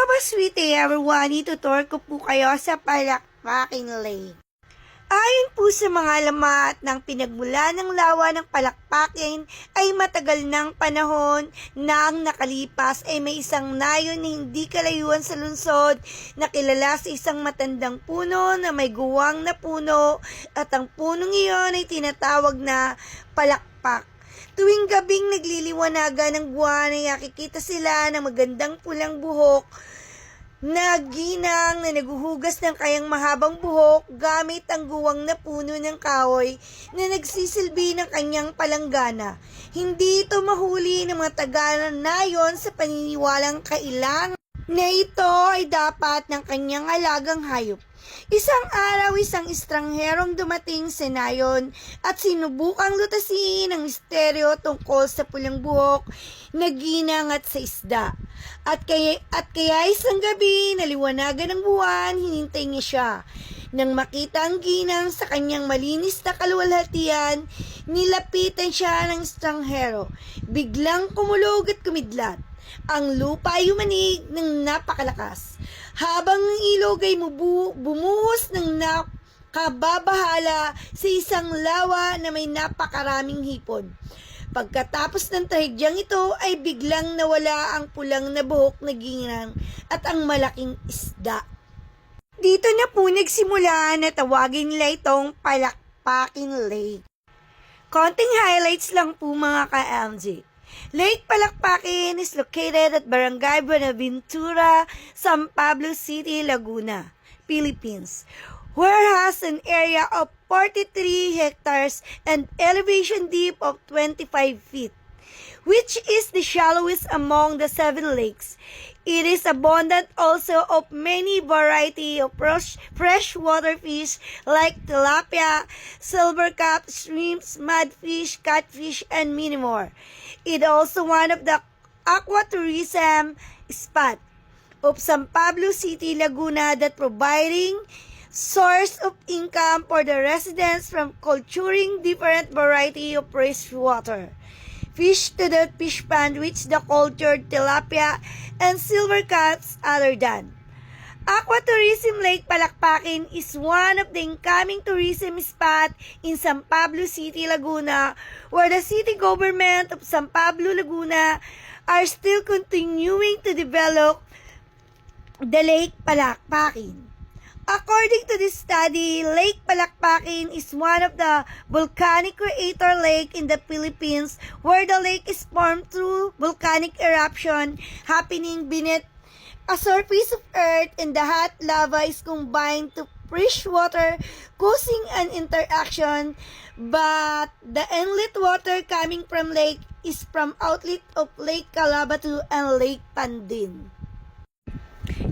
Sweet day everyone, itutur ko po kayo sa Palakpaking Lake. Ayon po sa mga alamat ng pinagmula ng lawa ng Palakpakin ay matagal ng panahon na ang nakalipas ay may isang nayon na hindi kalayuan sa lungsod na kilala sa isang matandang puno na may guwang na puno at ang punong iyon ay tinatawag na palakpak. Tuwing gabing nagliliwanagan ng buwan ay nakikita sila ng magandang pulang buhok na ginang na naguhugas ng kayang mahabang buhok gamit ang guwang na puno ng kahoy na nagsisilbi ng kanyang palanggana. Hindi ito mahuli ng mga taga-nayon sa paniniwalang kailangan na ito ay dapat ng kanyang alagang hayop. Isang araw, isang estrangherong dumating sa nayon at sinubukang lutasin ang misteryo tungkol sa pulang buhok na ginang at sa isda. At kaya isang gabi, naliwanagan ng buwan, hinintay niya siya. Nang makita ang ginang sa kanyang malinis na kaluwalhatian, nilapitan siya ng estranghero. Biglang kumulog at kumidlat. Ang lupa ay umanig ng napakalakas. Habang ang ilog ay bumuhos ng nakababahala sa isang lawa na may napakaraming hipon. Pagkatapos ng trahedyang ito ay biglang nawala ang pulang na buhok na ginang at ang malaking isda. Dito na po nagsimula na tawagin nila itong Palakpaking Lake. Konting highlights lang po mga ka-LG. Lake Palakpakin is located at Barangay Buenaventura, San Pablo City, Laguna, Philippines, where has an area of 43 hectares and elevation deep of 25 feet, which is the shallowest among the 7 lakes. It is abundant also of many variety of freshwater fish like tilapia, silvercap, shrimps, mudfish, catfish, and many more. It also one of the aquatourism spot of San Pablo City, Laguna that providing source of income for the residents from culturing different variety of freshwater fish to the fish pond which the cultured tilapia and silver cats other than. Aquatourism Lake Palakpakin is one of the incoming tourism spot in San Pablo City, Laguna, where the city government of San Pablo, Laguna are still continuing to develop the Lake Palakpakin. According to this study, Lake Palakpakin is one of the volcanic crater lake in the Philippines where the lake is formed through volcanic eruption happening beneath a surface of earth and the hot lava is combined to fresh water causing an interaction, but the inlet water coming from lake is from outlet of Lake Calabatu and Lake Pandin.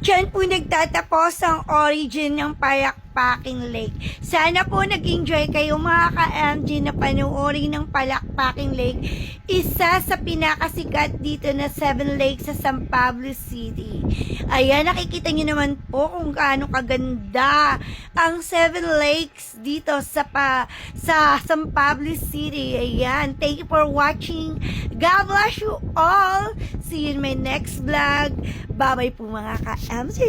Diyan po nagtatapos ang origin ng Palakpaking Lake. Sana po nag-enjoy kayo mga ka-MG na panoorin ng Palakpaking Lake. Isa sa pinakasikat dito na 7 lakes sa San Pablo City. Ayan, nakikita nyo naman po kung gaano kaganda ang 7 lakes dito sa San Pablo City. Ayan, thank you for watching. God bless you all. See you in my next vlog. Bye-bye po mga ka-MG.